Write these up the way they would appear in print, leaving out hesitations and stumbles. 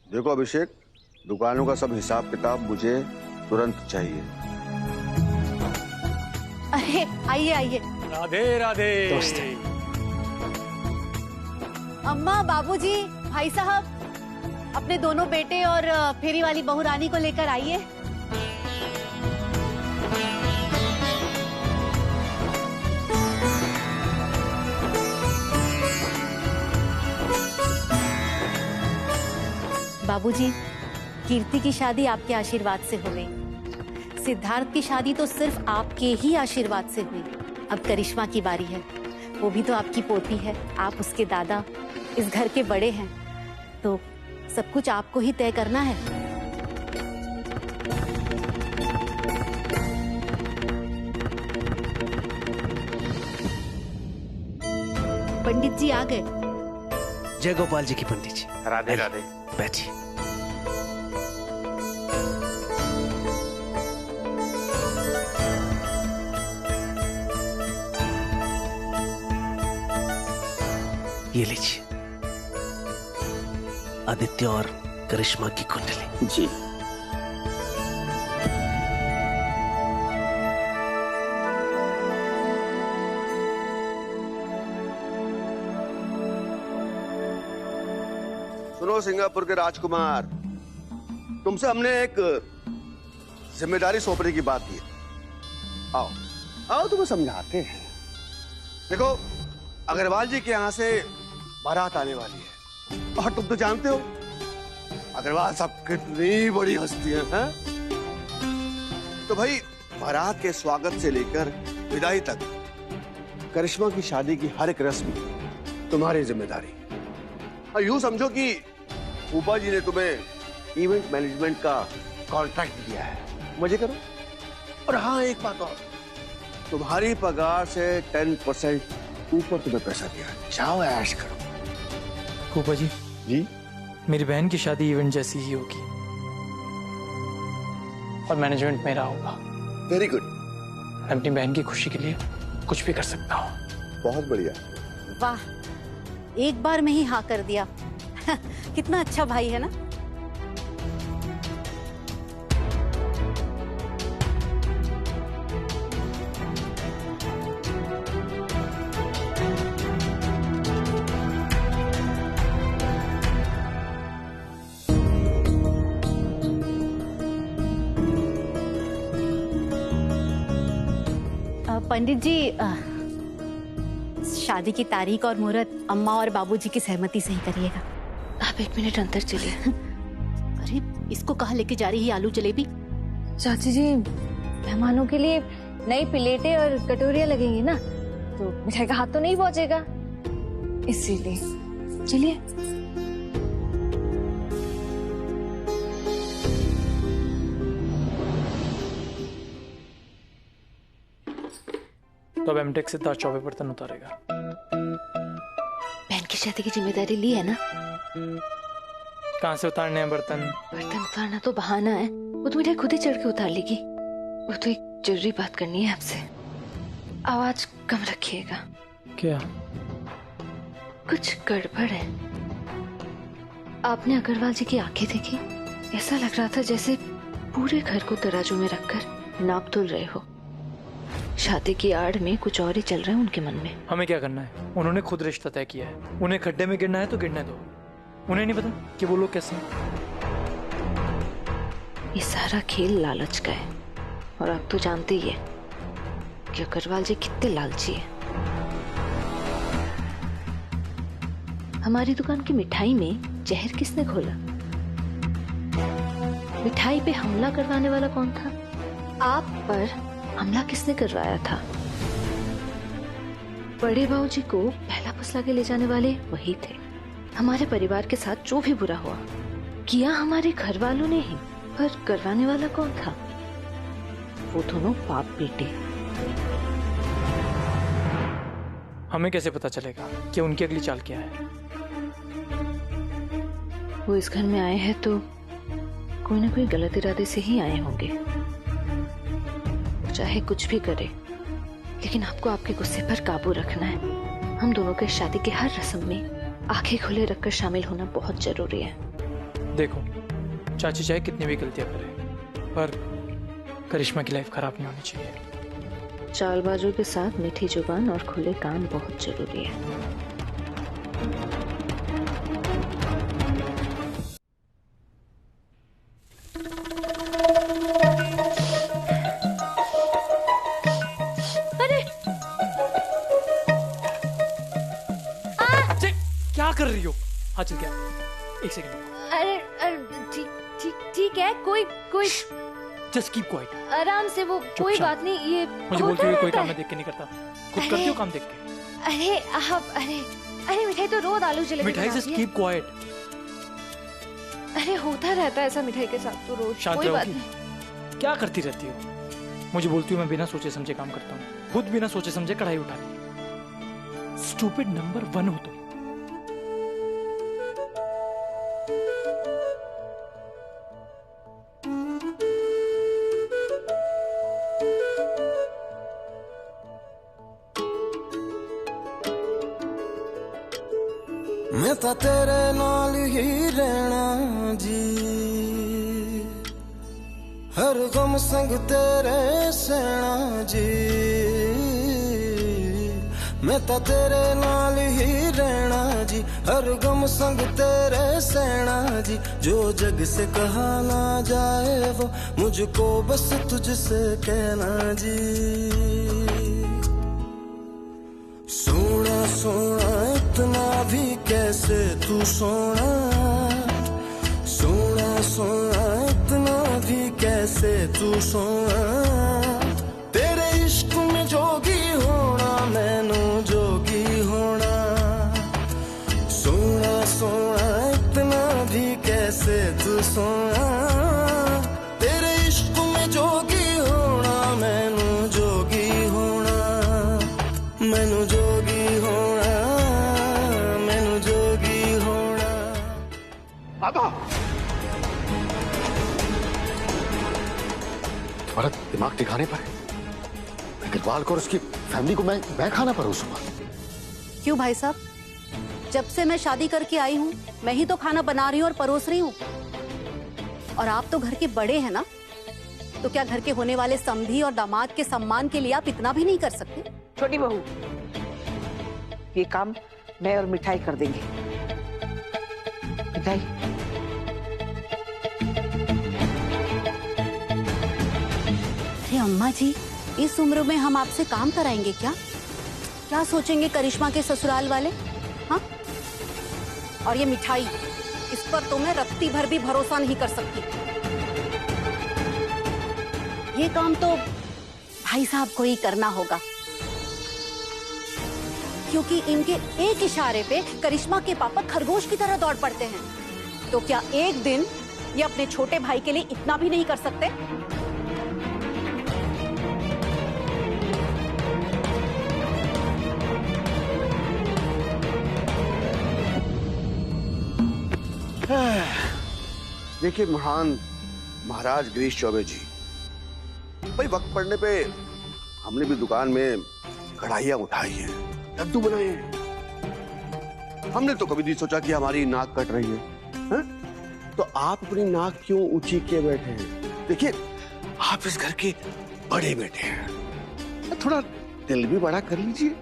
देखो अभिषेक, दुकानों का सब हिसाब किताब मुझे तुरंत चाहिए। अरे आइए आइए। राधे राधे। अम्मा, बाबूजी, भाई साहब, अपने दोनों बेटे और फेरी वाली बहू रानी को लेकर आइए। बाबूजी, कीर्ति की शादी आपके आशीर्वाद से हो गई। सिद्धार्थ की शादी तो सिर्फ आपके ही आशीर्वाद से हुई। अब करिश्मा की बारी है। वो भी तो आपकी पोती है, आप उसके दादा, इस घर के बड़े हैं, तो सब कुछ आपको ही तय करना है। पंडित जी आ गए। जय गोपाल जी की पंडित जी। राधे राधे। बैठिए। ये लीजिए, आदित्य और करिश्मा की कुंडली। जी। सुनो सिंगापुर के राजकुमार, तुमसे हमने एक जिम्मेदारी सौंपने की बात की। आओ आओ, तुम्हें समझाते हैं। देखो, अग्रवाल जी के यहाँ से बारात आने वाली है और तुम तो जानते हो अग्रवाल साहब कितनी बड़ी हस्ती हैं? तो भाई, बारात के स्वागत से लेकर विदाई तक करिश्मा की शादी की हर एक रस्म तुम्हारी जिम्मेदारी। और यूं समझो कि ऊपा जी ने तुम्हें इवेंट मैनेजमेंट का कॉन्ट्रैक्ट दिया है, मजे करो। और हाँ, एक बात और, तुम्हारी पगार से 10% ऊपर तुम्हें पैसा दिया है, जाओ ऐश करो। फूफा जी, जी, मेरी बहन की शादी इवेंट जैसी ही होगी और मैनेजमेंट मेरा होगा। Very good. मैं अपनी बहन की खुशी के लिए कुछ भी कर सकता हूँ। बहुत बढ़िया। वाह, एक बार में ही हाँ कर दिया। कितना अच्छा भाई है ना। पंडित जी, शादी की तारीख और मुहूर्त अम्मा और बाबूजी की सहमति से ही करिएगा। आप 1 मिनट अंदर चलिए। अरे, इसको कहाँ लेके जा रही है आलू जलेबी? चाची जी, मेहमानों के लिए नई प्लेटें और कटोरियां लगेंगी ना, तो मिठाई का हाथ तो नहीं पहुंचेगा, इसीलिए। चलिए। तो अब एमटेक सिद्धार्थ चौबे बर्तन उतारेगा। बहन की शादी की जिम्मेदारी ली है ना। कहाँ से उतारने हैं बर्तन? बर्तन उतारना तो बहाना है, वो तो मिठाई खुद ही चढ़ के उतार लेगी। वो तो एक जरूरी बात करनी है आपसे। आवाज कम रखिएगा। क्या? कुछ गड़बड़ है। आपने अग्रवाल जी की आंखें देखी? ऐसा लग रहा था जैसे पूरे घर को तराजू में रखकर नाप तोल रहे हो। शादी की आड़ में कुछ और ही चल रहा है उनके मन में। हमें क्या करना है? उन्होंने खुद रिश्ता तय किया है। उन्हें खड्डे में गिरना है तो गिरने दो। उन्हें नहीं पता कि वो लोग कैसे हैं। ये सारा खेल लालच का है, और आप तो जानते ही है कि अग्रवाल जी कितने लालची है। हमारी दुकान की मिठाई में जहर किसने घोला? मिठाई पे हमला करवाने वाला कौन था? आप पर हमला किसने करवाया था? बड़े बाबूजी को पहला फसला के ले जाने वाले वही थे। हमारे परिवार के साथ जो भी बुरा हुआ किया हमारे घर वालों ने ही, पर करवाने वाला कौन था? वो दोनों बाप बेटे। हमें कैसे पता चलेगा कि उनकी अगली चाल क्या है? वो इस घर में आए हैं तो कोई ना कोई गलत इरादे से ही आए होंगे। चाहे कुछ भी करे, लेकिन आपको आपके गुस्से पर काबू रखना है। हम दोनों के शादी के हर रस्म में आंखें खुले रखकर शामिल होना बहुत जरूरी है। देखो, चाची चाहे कितनी भी गलतियां करे, पर करिश्मा की लाइफ खराब नहीं होनी चाहिए। चालबाजों के साथ मीठी जुबान और खुले कान बहुत जरूरी है। क्या कर रही हो? हाँ चल, क्या? एक सेकंड। अरे ठीक ठीक ठीक है, कोई जस्ट कीप क्वाइट। आराम से, वो कोई बात नहीं। ये मुझे बोलते हुए कोई काम मैं देख के नहीं करता। खुद करती हो काम देख के? अरे आप अरे मिठाई तो रोज आलू जलेबी मिठाई बनाती जस्ट है। Keep quiet. अरे होता रहता है ऐसा मिठाई के साथ तो रोज। शांत कोई बात रहोगी? नहीं। क्या करती रहती हो? मुझे बोलती हूँ मैं बिना सोचे समझे काम करता हूँ, खुद बिना सोचे समझे कढ़ाई उठा ली। स्टूपिड नंबर 1 हो तुम। मैं तो तेरे नाल ही रहना जी, हर गम संग तेरे सहना जी। मैं तो तेरे नाल ही रहना जी, हर गम संग तेरे सहना जी। जो जग से कहा ना जाए वो मुझको बस तुझसे कहना जी। सोना सोना इतना भी कैसे तू सोना, सोना सोना इतना भी कैसे तू सोना। तेरे इश्क में जोगी होना, मैनू जोगी होना। सोना सोना इतना भी कैसे तू सोना। तेरे इश्क में जोगी होना, मैनू जोगी होना। मैनू जोगी होना, मैनू जोगी होना। आता तुम्हारा दिमाग ठिकाने पर है? अग्रवाल को और उसकी फैमिली को मैं खाना परोसूंगा। क्यों भाई साहब? जब से मैं शादी करके आई हूँ मैं ही तो खाना बना रही हूँ और परोस रही हूँ। और आप तो घर के बड़े हैं ना, तो क्या घर के होने वाले समधी और दामाद के सम्मान के लिए आप इतना भी नहीं कर सकते? छोटी बहू, ये काम मैं और मिठाई कर देंगे। मिठाई, अरे अम्मा जी, इस उम्र में हम आपसे काम कराएंगे क्या? क्या सोचेंगे करिश्मा के ससुराल वाले? हाँ? और ये मिठाई, इस पर तो मैं रत्ती भर भी भरोसा नहीं कर सकती। ये काम तो भाई साहब को ही करना होगा, क्योंकि इनके एक इशारे पे करिश्मा के पापा खरगोश की तरह दौड़ पड़ते हैं। तो क्या एक दिन ये अपने छोटे भाई के लिए इतना भी नहीं कर सकते? देखिए महान महाराज गिरीश चौबे जी, भाई वक्त पड़ने पे हमने भी दुकान में कढ़ाइयां उठाई हैं, लड्डू बनाए हैं। हमने तो कभी नहीं सोचा कि हमारी नाक कट रही है? तो आप अपनी नाक क्यों ऊंची किए बैठे हैं? देखिए, आप इस घर के बड़े बेटे हैं, थोड़ा दिल भी बड़ा कर लीजिए।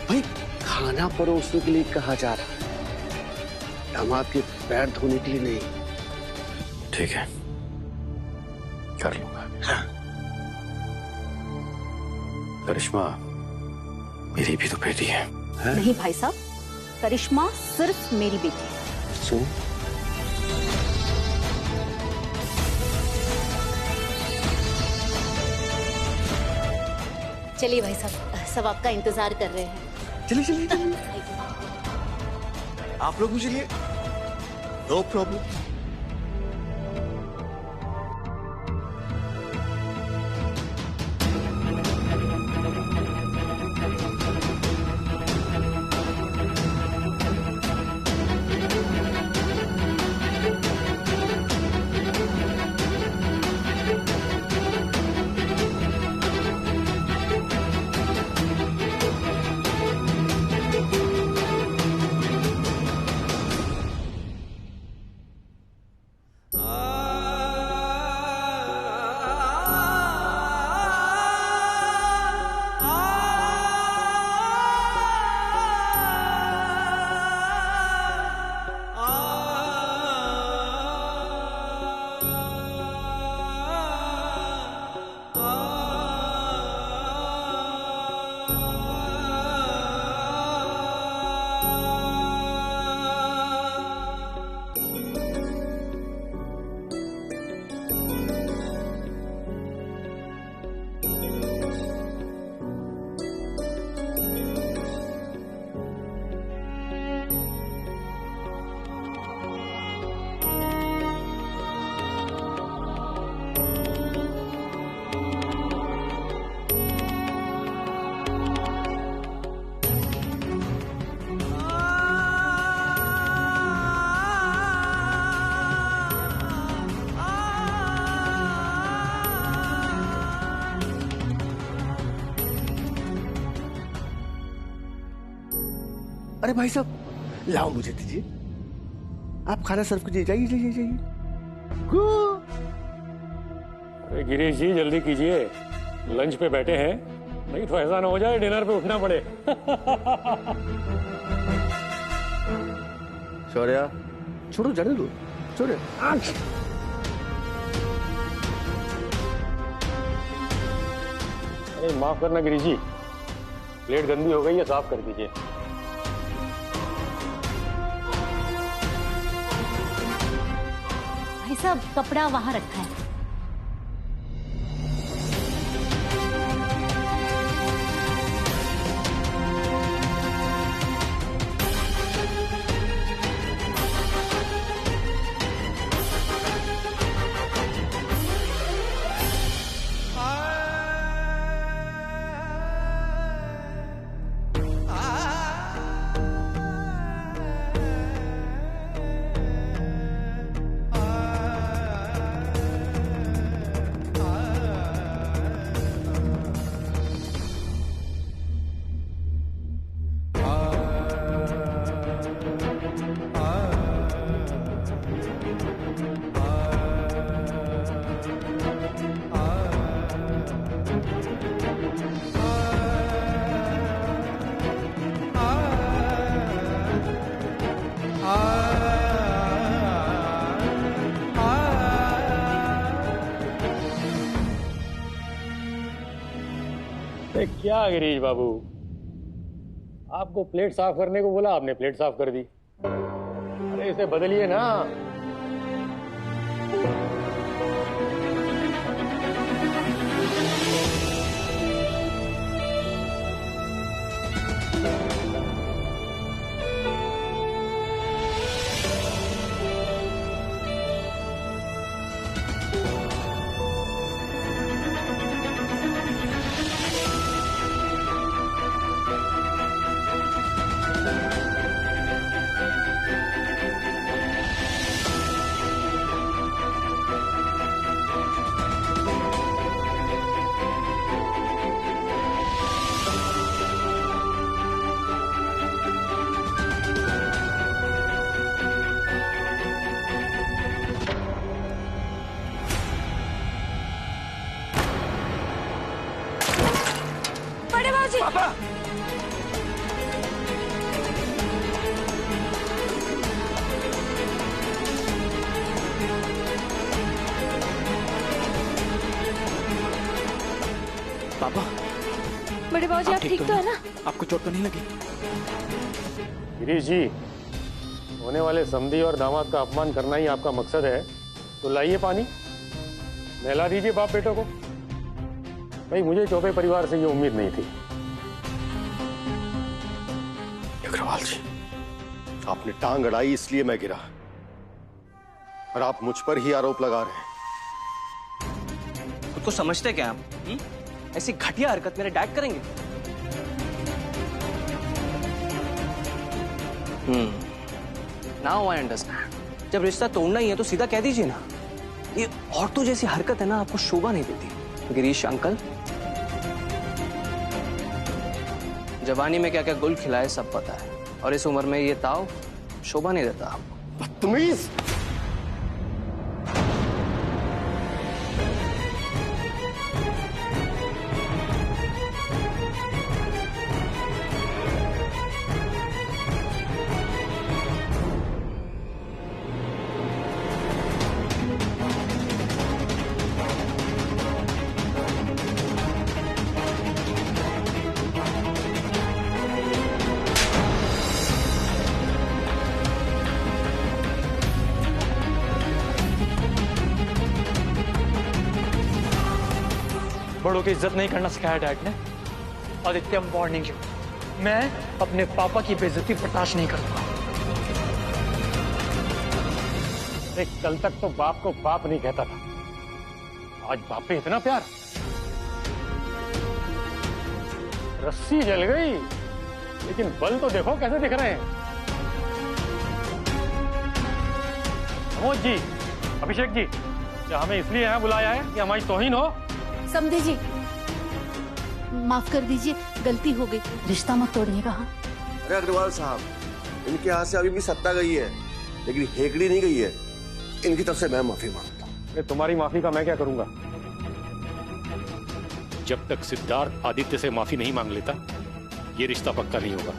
भाई खाना परोसने के लिए कहा जा रहा है, दामाद के पैर धोने के लिए नहीं। ठीक है, कर लूंगा। हाँ। करिश्मा मेरी भी तो बेटी है। नहीं भाई साहब, करिश्मा सिर्फ मेरी बेटी है। सुन, चलिए भाई साहब, सब आपका इंतजार कर रहे हैं। चलिए चलिए चलिए, आप लोग भी चलिए, नो प्रॉब्लम। अरे भाई साहब, लाओ मुझे दीजिए। आप खाना सर्व कीजिए, जाइए जाइए जाइए। अरे गिरीश जी जल्दी कीजिए, लंच पे बैठे हैं, नहीं तो ऐसा ना हो जाए डिनर पे उठना पड़े। शौर्या, छोड़ो, जाने दो, शौर्या। अरे माफ करना गिरीश जी, प्लेट गंदी हो गई है, साफ कर दीजिए। भाई साहब, कपड़ा वहां रखा है। क्या गिरीश बाबू, आपको प्लेट साफ करने को बोला, आपने प्लेट साफ कर दी। अरे इसे बदलिए ना। पापा, पापा, बड़े बाबूजी, आप ठीक तो है ना? आपको चोट तो नहीं लगी? गिरीश जी, होने वाले समधी और दामाद का अपमान करना ही आपका मकसद है, तो लाइए पानी, नहला दीजिए बाप बेटों को। भाई मुझे चौबे परिवार से ये उम्मीद नहीं थी। अग्रवाल जी, आपने टांग अड़ाई इसलिए मैं गिरा, और आप मुझ पर ही आरोप लगा रहे हैं। खुद को समझते क्या आप? ऐसी घटिया हरकत मेरे डैड करेंगे? Now I understand. जब रिश्ता तोड़ना ही है तो सीधा कह दीजिए ना। ये औरतों जैसी हरकत है ना, आपको शोभा नहीं देती। गिरीश अंकल, जवानी में क्या क्या गुल खिलाए सब पता है, और इस उम्र में ये ताव शोभा नहीं देता आपको। बदतमीज! बड़ों की इज्जत नहीं करना सिखाया डैड ने। आदित्य, वार्निंग यू, मैं अपने पापा की बेइज्जती बर्दाश्त नहीं करूंगा। कल तक तो बाप को बाप नहीं कहता था, आज बाप पे इतना प्यार। रस्सी जल गई, लेकिन बल तो देखो कैसे दिख रहे हैं। प्रमोद जी, अभिषेक जी, क्या हमें इसलिए यहाँ बुलाया है कि हमारी तौहीन हो? समझे जी, माफ कर दीजिए, गलती हो गई। रिश्ता मत तोड़िएगा। हाँ, अरे अग्रवाल साहब, इनके हाथ से अभी भी सत्ता गई है, लेकिन हेकड़ी नहीं गई है। इनकी तरफ से मैं माफी मांगता हूँ। अरे तुम्हारी माफी का मैं क्या करूंगा? जब तक सिद्धार्थ आदित्य से माफी नहीं मांग लेता, ये रिश्ता पक्का नहीं होगा।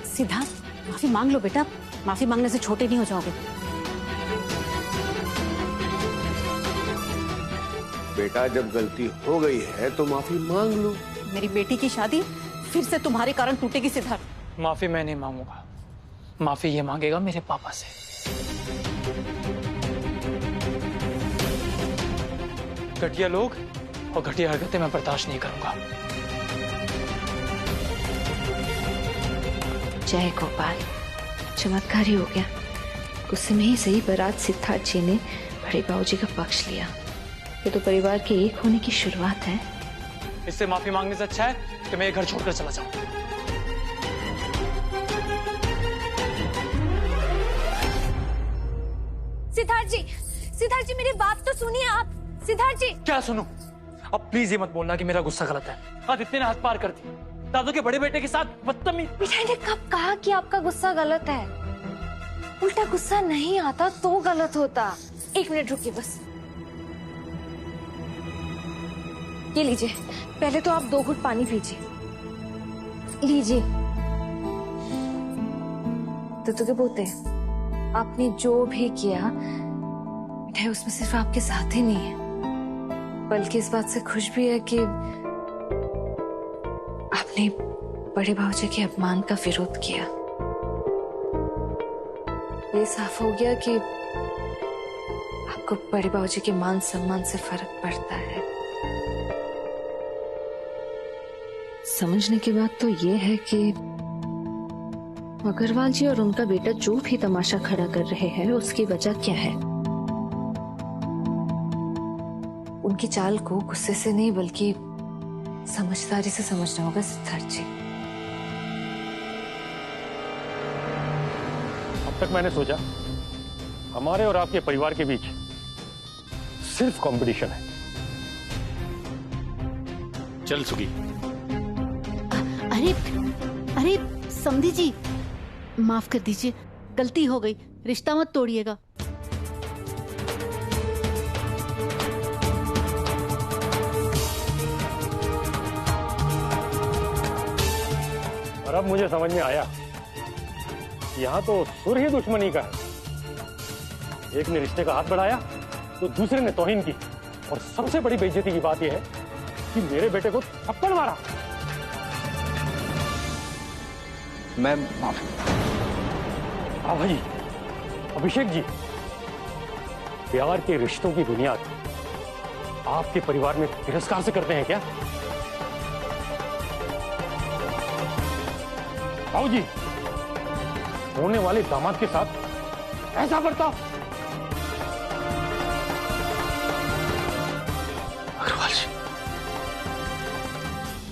सिद्धार्थ, माफी मांग लो बेटा, माफी मांगने से छोटे नहीं हो जाओगे। बेटा, जब गलती हो गई है तो माफी मांग लो। मेरी बेटी की शादी फिर से तुम्हारे कारण टूटेगी सिद्धार्थ। माफी मैं नहीं मांगूंगा, माफी ये मांगेगा मेरे पापा से। घटिया लोग और घटिया हरकतें मैं बर्दाश्त नहीं करूंगा। जय गोपाल, चमत्कार ही हो गया। गुस्से में ही सही बारात सिद्धार्थ जी ने बड़े बाबूजी का पक्ष लिया। ये तो परिवार के एक होने की शुरुआत है। इससे माफी मांगने से अच्छा है कि मैं ये घर छोड़कर चला जाऊं। सिद्धार्थ जी मेरी बात तो सुनिए आप। सिद्धार्थ जी। क्या सुनूं? अब प्लीज ये मत बोलना कि मेरा गुस्सा गलत है। आदित्य ने हाथ पार कर दी, दादू के बड़े बेटे के साथ बदतमीज। मिठाई ने कब कहा कि आपका गुस्सा गलत है? उल्टा गुस्सा नहीं आता तो गलत होता। 1 मिनट रुकिए बस। ये लीजिए, पहले तो आप 2 घूंट पानी पीजिए। लीजिए। तो के पोते, आपने जो भी किया, मिठाई उसमें सिर्फ आपके साथ ही नहीं है, बल्कि इस बात से खुश भी है कि आपने बड़े भाऊजी के अपमान का विरोध किया। ये साफ हो गया कि आपको बड़े भाऊजी के मान सम्मान से फर्क पड़ता है। समझने की बात तो ये है कि अग्रवाल जी और उनका बेटा जो भी तमाशा खड़ा कर रहे हैं, उसकी वजह क्या है? उनकी चाल को गुस्से से नहीं बल्कि समझदारी से समझना होगा सिद्धार्थ जी। अब तक मैंने सोचा हमारे और आपके परिवार के बीच सिर्फ कंपटीशन है। चल सुगी। अरे समधी जी, माफ कर दीजिए, गलती हो गई, रिश्ता मत तोड़िएगा। और अब मुझे समझ में आया, यहाँ तो सुर ही दुश्मनी का है। एक ने रिश्ते का हाथ बढ़ाया तो दूसरे ने तौहीन की, और सबसे बड़ी बेइज्जती की बात यह है कि मेरे बेटे को थप्पड़ मारा। मैं माफी। हाँ भाई, अभिषेक जी, प्यार के रिश्तों की बुनियाद आपके परिवार में तिरस्कार से करते हैं क्या? बाबूजी, होने वाले दामाद के साथ ऐसा बर्ताव? अग्रवाल जी,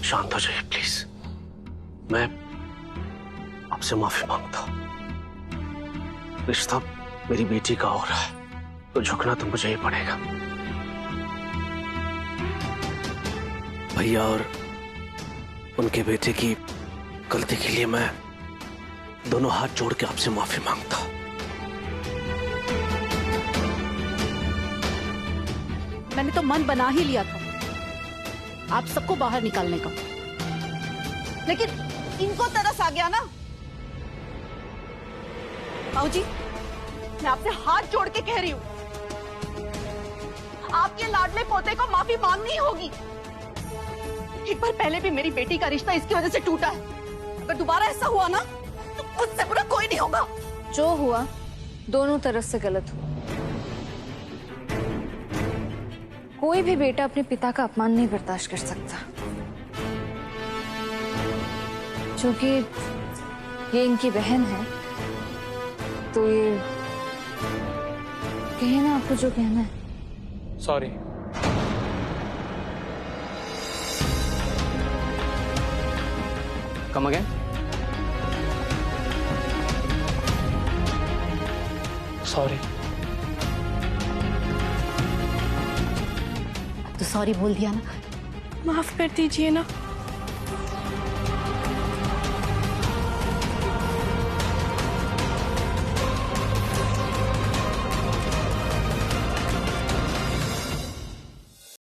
शांत हो जाइए प्लीज। मैं आपसे माफी मांगता हूं। रिश्ता मेरी बेटी का हो रहा है तो झुकना तो मुझे ही पड़ेगा। भैया और उनके बेटे की गलती के लिए मैं दोनों हाथ जोड़ के आपसे माफी मांगता हूं। मैंने तो मन बना ही लिया था आप सबको बाहर निकालने का, लेकिन इनको तरस आ गया ना। बाबूजी, मैं आपसे हाथ जोड़ के कह रही हूँ, आपके लाडले पोते को माफी मांगनी होगी। एक बार पहले भी मेरी बेटी का रिश्ता इसकी वजह से टूटा है। अगर दोबारा ऐसा हुआ ना तो मुझसे बुरा कोई नहीं होगा। जो हुआ दोनों तरफ से गलत हुआ। कोई भी बेटा अपने पिता का अपमान नहीं बर्दाश्त कर सकता, क्योंकि ये इनकी बहन है। तो ये कहे ना आपको जो कहना है। सॉरी। Come again. सॉरी। तो सॉरी बोल दिया ना। माफ कर दीजिए ना।